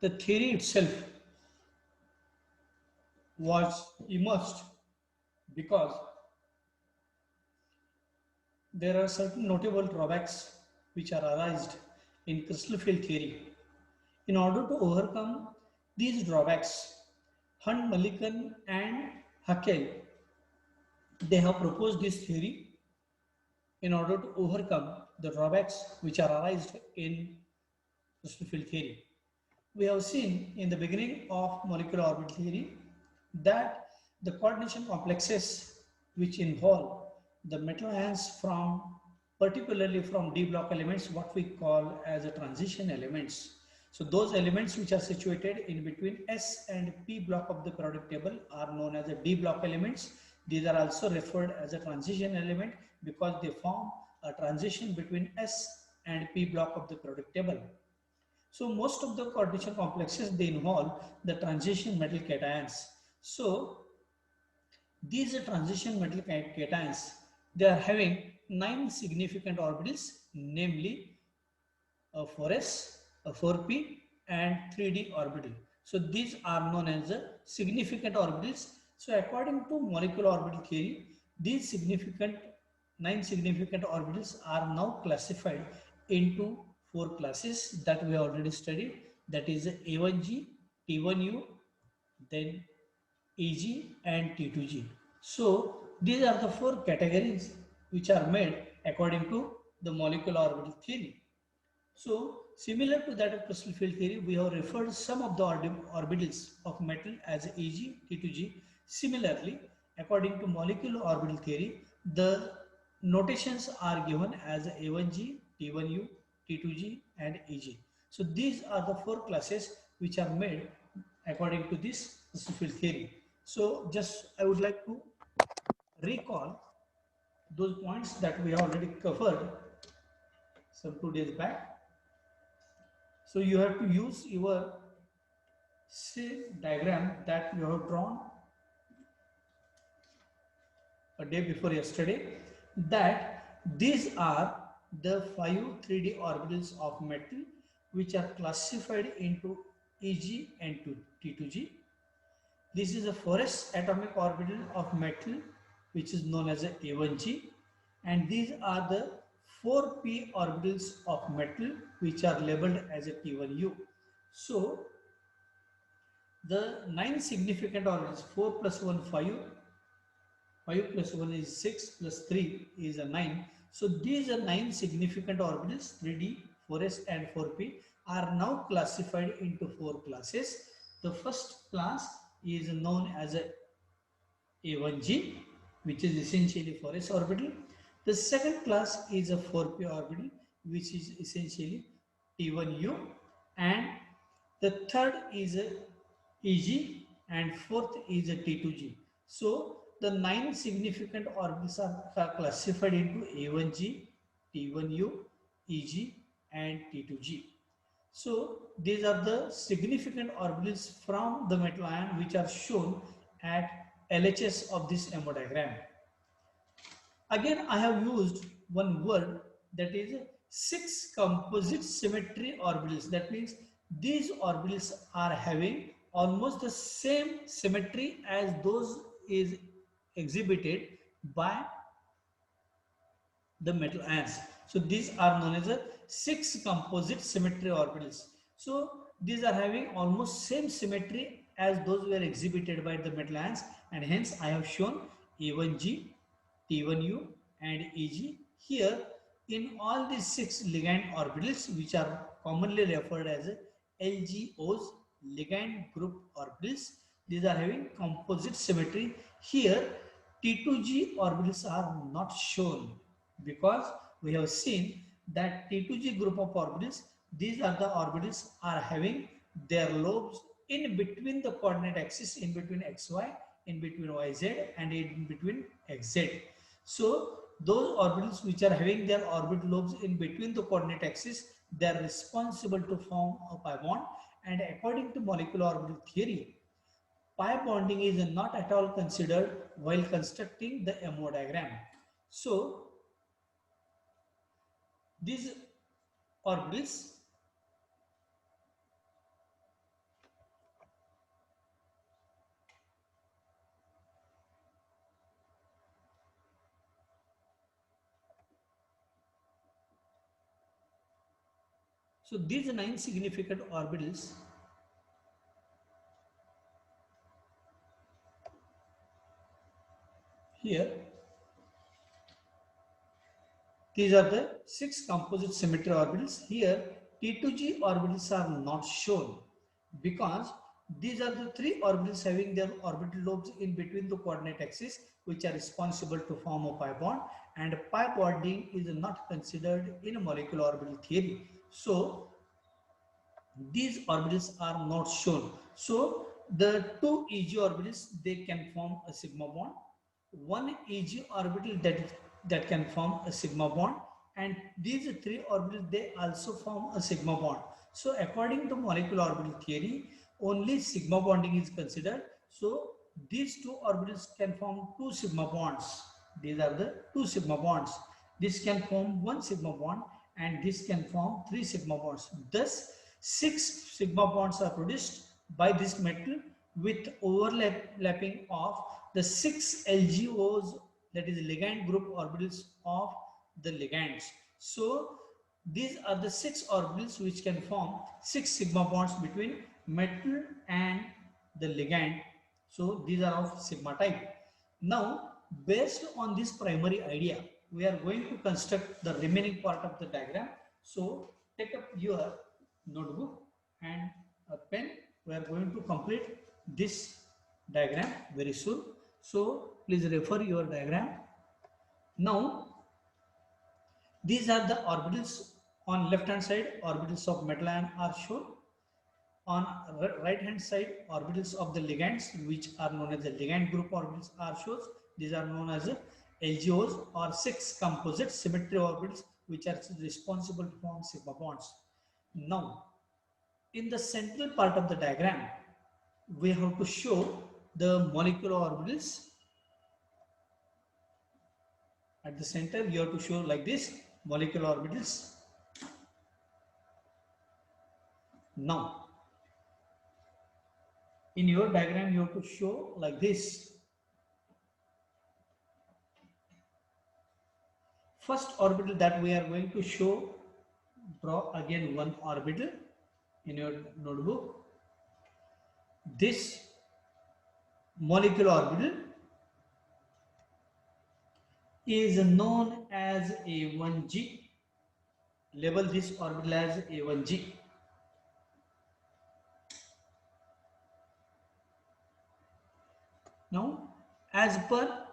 The theory itself was emerged because there are certain notable drawbacks which are arised in crystal field theory. In order to overcome these drawbacks, Hunt, Millikan, and Haeckel they have proposed this theory in order to overcome the drawbacks which are arised in crystal field theory. We have seen in the beginning of molecular orbital theory that the coordination complexes which involve the metal ions from particularly from d block elements what we call as a transition elements. So those elements which are situated in between s and p block of the periodic table are known as the d block elements. These are also referred as a transition element because they form a transition between s and p block of the periodic table. So most of the coordination complexes they involve the transition metal cations. So these transition metal cations they are having 9 significant orbitals, namely a 4s, a 4p, and 3d orbital. So these are known as the significant orbitals. So according to molecular orbital theory, these significant 9 significant orbitals are now classified into 4 classes that we have already studied. That is A1G, T1U, then EG and T2G. So these are the 4 categories which are made according to the molecular orbital theory. So, similar to that of crystal field theory, we have referred some of the orbitals of metal as Eg, T2G. Similarly, according to molecular orbital theory, the notations are given as A1G, T1U, T2G and Eg. So, these are the 4 classes which are made according to this crystal field theory. So, just I would like to recall those points that we have already covered some 2 days back. So you have to use your diagram that you have drawn a day before yesterday, that these are the 5 3D orbitals of metal which are classified into Eg and T2G. This is the first atomic orbital of metal which is known as a A1G, and these are the 4p orbitals of metal which are labeled as a T1U. So the 9 significant orbitals 4 plus 1 5, 5 plus 1 is 6 plus 3 is a 9. So these are 9 significant orbitals 3d, 4s and 4p are now classified into 4 classes. The first class is known as a A1G, which is essentially 4s orbital. The second class is a 4p orbital, which is essentially T1U, and the third is a EG, and fourth is a T2G. So the 9 significant orbitals are classified into A1G, T1U, EG, and T2G. So these are the significant orbitals from the metal ion which are shown at LHS of this MO diagram. Again, I have used one word, that is 6 composite symmetry orbitals. That means these orbitals are having almost the same symmetry as those is exhibited by the metal ions. So these are known as a 6 composite symmetry orbitals. So these are having almost same symmetry as those were exhibited by the metal ions, and hence I have shown A1G, T1U and EG here in all these 6 ligand orbitals which are commonly referred as LGOs, ligand group orbitals. These are having composite symmetry. Here T2G orbitals are not shown because we have seen that T2G group of orbitals, these are the orbitals are having their lobes in between the coordinate axis, in between xy, in between yz and in between xz. So those orbitals which are having their orbital lobes in between the coordinate axis, they are responsible to form a pi bond, and according to molecular orbital theory, pi bonding is not at all considered while constructing the MO diagram. So these orbitals So these 9 significant orbitals here, these are the 6 composite symmetry orbitals. Here T2G orbitals are not shown because these are the 3 orbitals having their orbital lobes in between the coordinate axis, which are responsible to form a pi bond, and pi bonding is not considered in a molecular orbital theory. So these orbitals are not shown. So the 2 EG orbitals, they can form a sigma bond, one EG orbital that can form a sigma bond, and these 3 orbitals, they also form a sigma bond. So according to molecular orbital theory, only sigma bonding is considered. So these 2 orbitals can form 2 sigma bonds. These are the 2 sigma bonds. This can form 1 sigma bond, and this can form 3 sigma bonds. Thus 6 sigma bonds are produced by this metal with overlapping of the 6 LGOs, that is ligand group orbitals of the ligands. So these are the 6 orbitals which can form 6 sigma bonds between metal and the ligand. So these are of sigma type. Now, based on this primary idea, we are going to construct the remaining part of the diagram. So take up your notebook and a pen. We are going to complete this diagram very soon. So please refer your diagram. Now these are the orbitals. On left hand side, orbitals of metal ion are shown. On right hand side, orbitals of the ligands, which are known as the ligand group orbitals, are shown. These are known as LGOs, or 6 composite symmetry orbitals, which are responsible to form sigma bonds. Now in the central part of the diagram, we have to show the molecular orbitals. At the center, you have to show like this molecular orbitals. Now in your diagram, you have to show like this. First orbital that we are going to show, draw again one orbital in your notebook. This molecular orbital is known as A1G. Label this orbital as A1G. Now, as per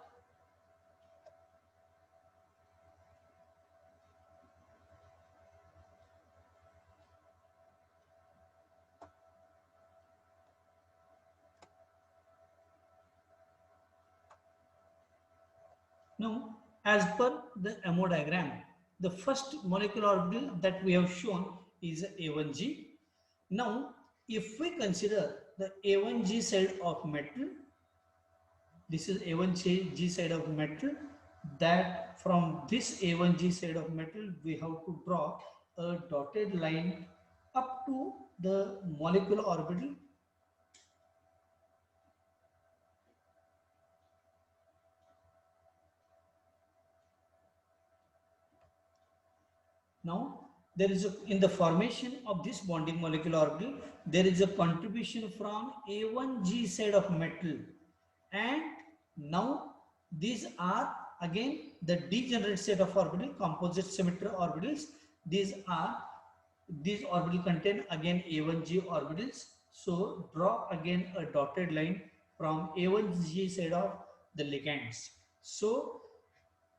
the MO diagram, the first molecular orbital that we have shown is A1G. Now, if we consider the A1G side of metal, this is A1G side of metal, that from this A1G side of metal, we have to draw a dotted line up to the molecular orbital. Now, there is in the formation of this bonding molecular orbital, there is a contribution from A1G side of metal, and now these are again the degenerate set of orbital, composite symmetry orbitals. These orbital contain again A1G orbitals. So draw again a dotted line from A1G side of the ligands. So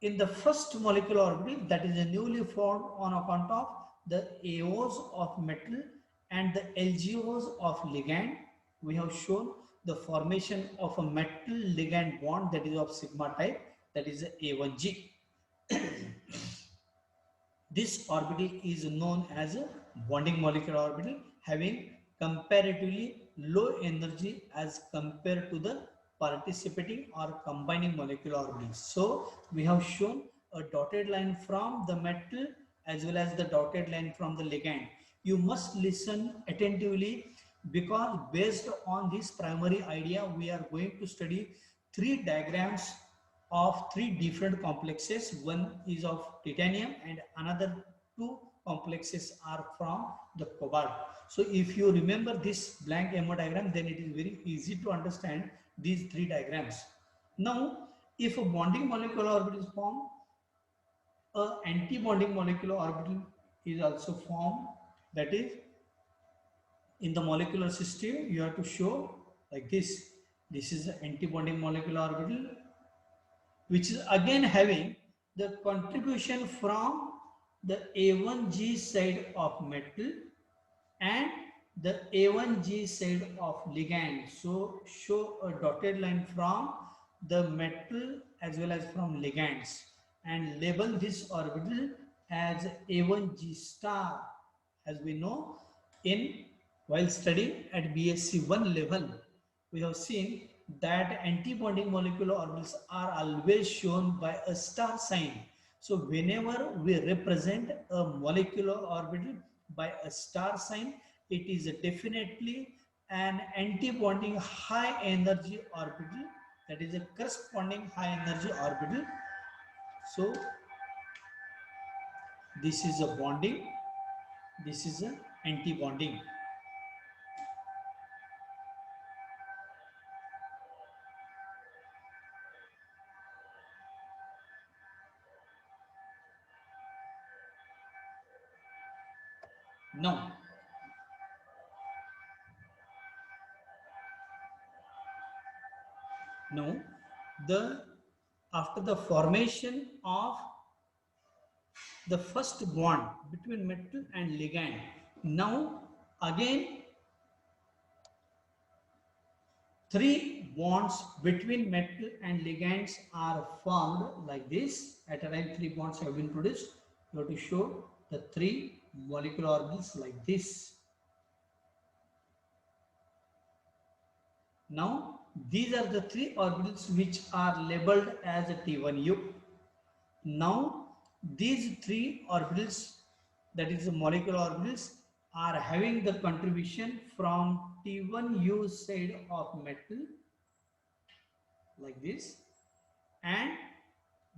in the first molecular orbital, that is newly formed on account of the AOs of metal and the LGOs of ligand, we have shown the formation of a metal ligand bond that is of sigma type, that is A1G. This orbital is known as a bonding molecular orbital, having comparatively low energy as compared to the participating or combining molecular orbitals. So we have shown a dotted line from the metal as well as the dotted line from the ligand. You must listen attentively, because based on this primary idea, we are going to study 3 diagrams of 3 different complexes. One is of titanium and another 2 complexes are from the cobalt. So if you remember this blank MO diagram, then it is very easy to understand these three diagrams. Now, if a bonding molecular orbital is formed, a anti-bonding molecular orbital is also formed. That is, in the molecular system, you have to show like this. This is the anti-bonding molecular orbital, which is again having the contribution from the A1G side of metal and the A1G side of ligand. So show a dotted line from the metal as well as from ligands and label this orbital as A1G star. As we know, in while studying at BSc 1 level, we have seen that anti-bonding molecular orbitals are always shown by a star sign. So whenever we represent a molecular orbital by a star sign, it is definitely an anti-bonding high energy orbital, that is a corresponding high energy orbital. So this is a bonding, this is a anti-bonding. Now, the after the formation of the first bond between metal and ligand, now again three bonds between metal and ligands are formed like this. At a time, three bonds have been produced. You have to show the three molecular orbitals like this. Now, these are the three orbitals which are labeled as a T1U. Now, these three orbitals, that is the molecular orbitals, are having the contribution from T1U side of metal like this and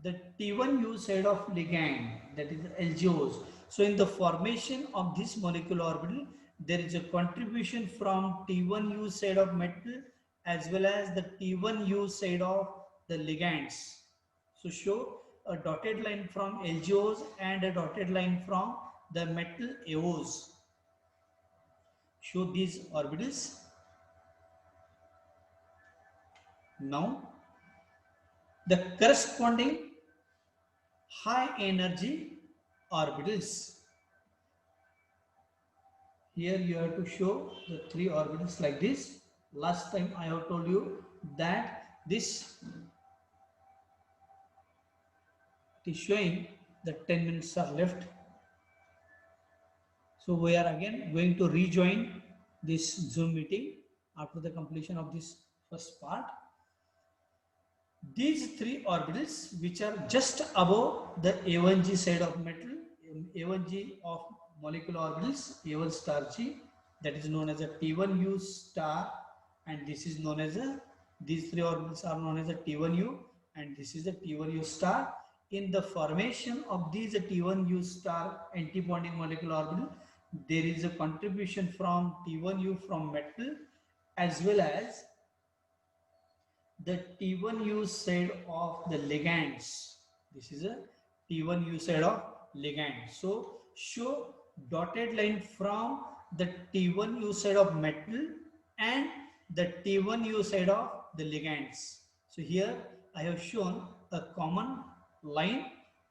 the T1U side of ligand, that is LGOs. So in the formation of this molecular orbital, there is a contribution from T1U side of metal as well as the T1U side of the ligands. So show a dotted line from LGOs and a dotted line from the metal AOs. Show these orbitals. Now, the corresponding high energy orbitals. Here you have to show the three orbitals like this. Last time I have told you that this is showing that 10 minutes are left. So we are again going to rejoin this Zoom meeting after the completion of this first part. These three orbitals which are just above the A1G side of metal, A1G of molecular orbitals, A1 star G, that is known as a T1U star, and this is known as a, these three orbitals are known as a T1U, and this is a T1U star. In the formation of these T1U star antibonding molecular orbital, there is a contribution from T1U from metal as well as the T1U side of the ligands. This is a T1U side of ligand. So show dotted line from the T1U side of metal and the T1U side of the ligands. So here I have shown a common line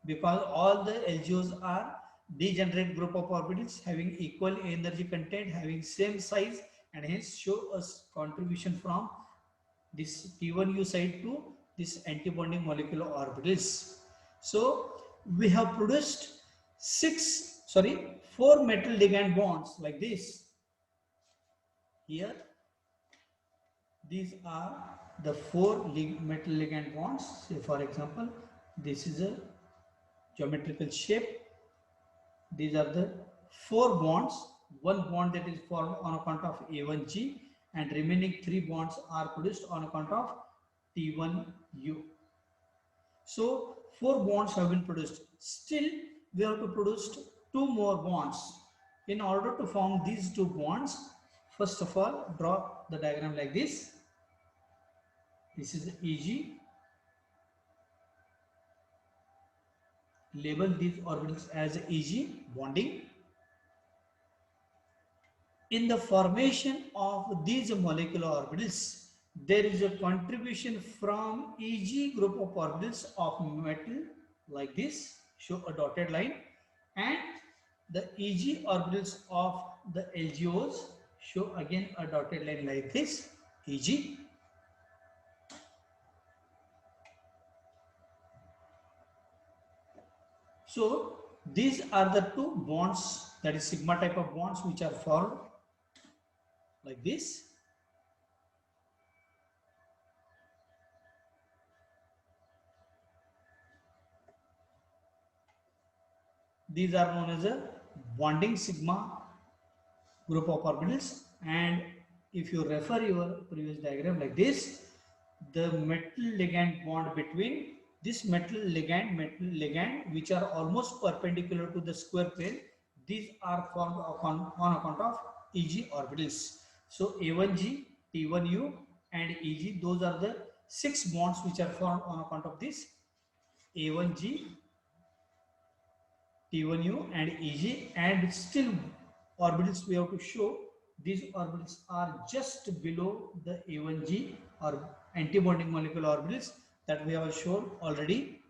because all the LGOs are degenerate group of orbitals having equal energy content, having same size, and hence show us contribution from this T1U side to this antibonding molecular orbitals. So we have produced four metal ligand bonds like this. Here, these are the four metal ligand bonds. Say for example, this is a geometrical shape. These are the four bonds. One bond that is formed on account of A1G, and remaining three bonds are produced on account of T1U. So four bonds have been produced. Still, we have to produce two more bonds. In order to form these two bonds, first of all, draw the diagram like this. This is Eg. Label these orbitals as Eg bonding. In the formation of these molecular orbitals, there is a contribution from Eg group of orbitals of metal like this, show a dotted line, and the Eg orbitals of the LGOs show again a dotted line like this, Eg. So these are the two bonds, that is sigma type of bonds, which are formed like this. These are known as a bonding sigma group of orbitals, and if you refer your previous diagram like this, the metal ligand bond between this metal ligand which are almost perpendicular to the square plane, these are formed on account of Eg orbitals. So A1G, T1U and Eg, those are the 6 bonds which are formed on account of this A1G, T1U and Eg, and still orbitals we have to show. These orbitals are just below the A1G or antibonding molecular orbitals that we have shown already.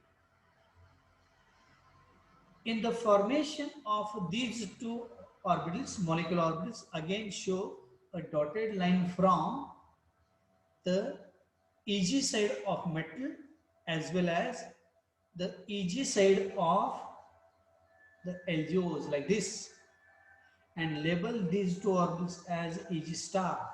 In the formation of these two orbitals, molecular orbitals, again show a dotted line from the Eg side of metal as well as the Eg side of the LGOs like this, and label these two orbitals as Eg star.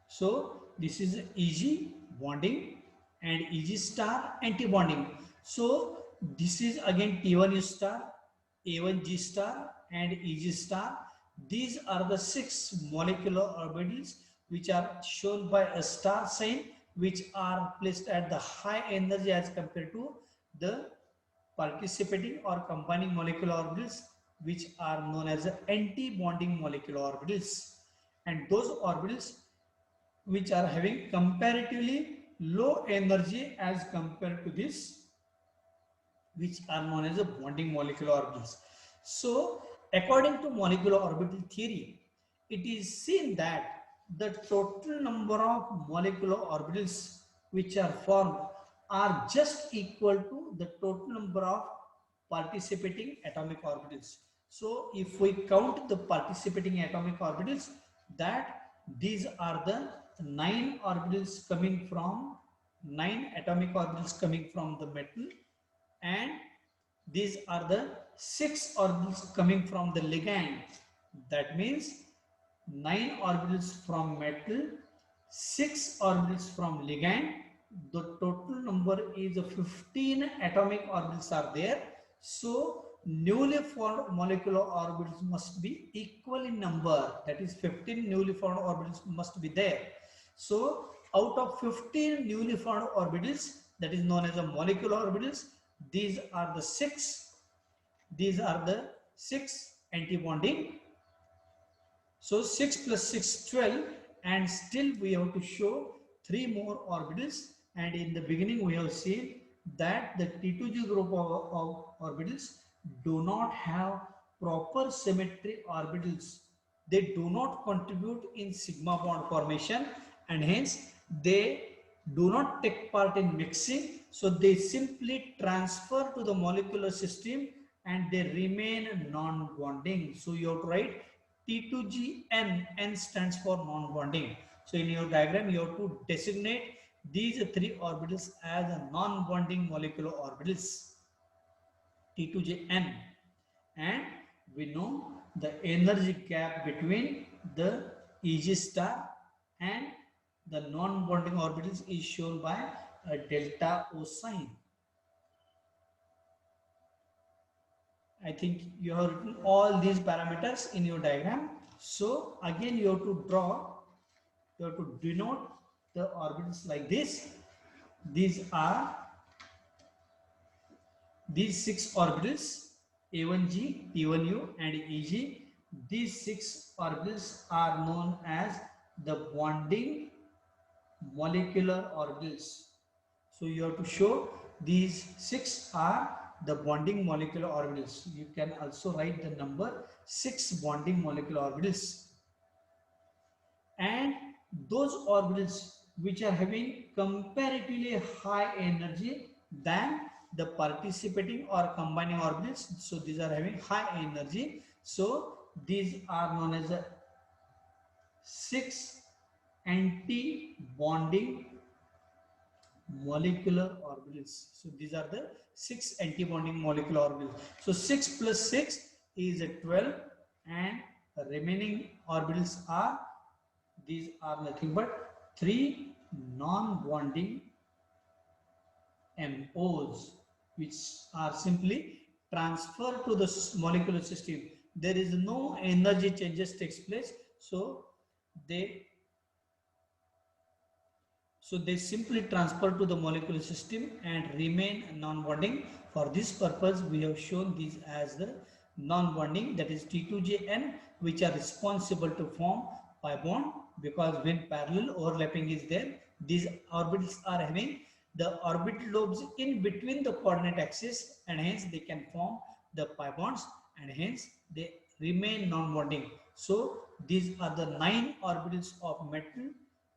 So this is Eg bonding and Eg star anti-bonding. So this is again T1U star, A1G star and Eg star. These are the 6 molecular orbitals which are shown by a star sign, which are placed at the high energy as compared to the participating or combining molecular orbitals, which are known as anti-bonding molecular orbitals. And those orbitals which are having comparatively low energy as compared to this, which are known as a bonding molecular orbitals. So according to molecular orbital theory, it is seen that the total number of molecular orbitals which are formed are just equal to the total number of participating atomic orbitals. So if we count the participating atomic orbitals, that these are the 9 orbitals coming from 9 atomic orbitals coming from the metal, and these are the 6 orbitals coming from the ligand. That means 9 orbitals from metal, 6 orbitals from ligand. The total number is 15 atomic orbitals are there. So newly formed molecular orbitals must be equal in number. That is 15 newly formed orbitals must be there. So out of 15 newly formed orbitals, that is known as a molecular orbitals, these are the 6 anti-bonding. So 6 plus 6, 12, and still we have to show 3 more orbitals, and in the beginning we have seen that the T2G group of orbitals do not have proper symmetry orbitals. They do not contribute in sigma bond formation, and hence they do not take part in mixing. So they simply transfer to the molecular system and they remain non-bonding. So you have to write T2GN, N stands for non-bonding. So in your diagram, you have to designate these 3 orbitals as non-bonding molecular orbitals, T2GN. And we know the energy gap between the Eg star and the non-bonding orbitals is shown by a delta O sign. I think you have written all these parameters in your diagram. So again you have to draw, you have to denote the orbitals like this. These are these six orbitals A1G, P1U and EG. These six orbitals are known as the bonding molecular orbitals. So you have to show these six are the bonding molecular orbitals. You can also write the number six bonding molecular orbitals. And those orbitals which are having comparatively high energy than the participating or combining orbitals. So these are having high energy. So these are known as the six anti-bonding molecular orbitals. So these are the six anti-bonding molecular orbitals. So 6 plus 6 is a 12 and remaining orbitals are, these are nothing but 3 non-bonding MOs which are simply transferred to the molecular system. There is no energy changes takes place. They So they simply transfer to the molecular system and remain non-bonding. For this purpose, we have shown these as the non-bonding, that is T2JN, which are responsible to form pi bond, because when parallel overlapping is there, these orbitals are having the orbital lobes in between the coordinate axis, and hence they can form the pi bonds, and hence they remain non-bonding. So these are the 9 orbitals of metal,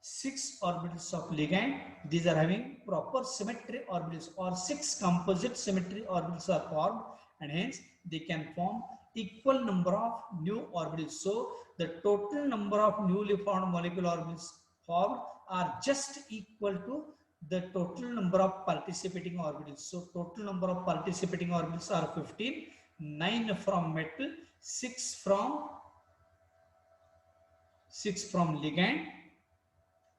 6 orbitals of ligand. These are having proper symmetry orbitals, or 6 composite symmetry orbitals are formed, and hence they can form equal number of new orbitals. So the total number of newly formed molecular orbitals formed are just equal to the total number of participating orbitals. So total number of participating orbitals are 15, 9 from metal, 6 from ligand.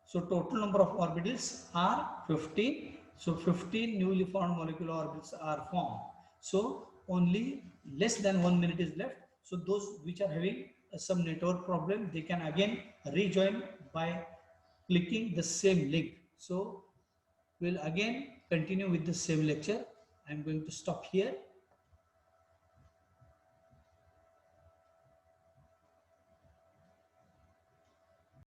So total number of orbitals are 15. So 15 newly formed molecular orbitals are formed. So only less than 1 minute is left. So those which are having some network problem, they can again rejoin by clicking the same link. So we'll again continue with the same lecture. I'm going to stop here.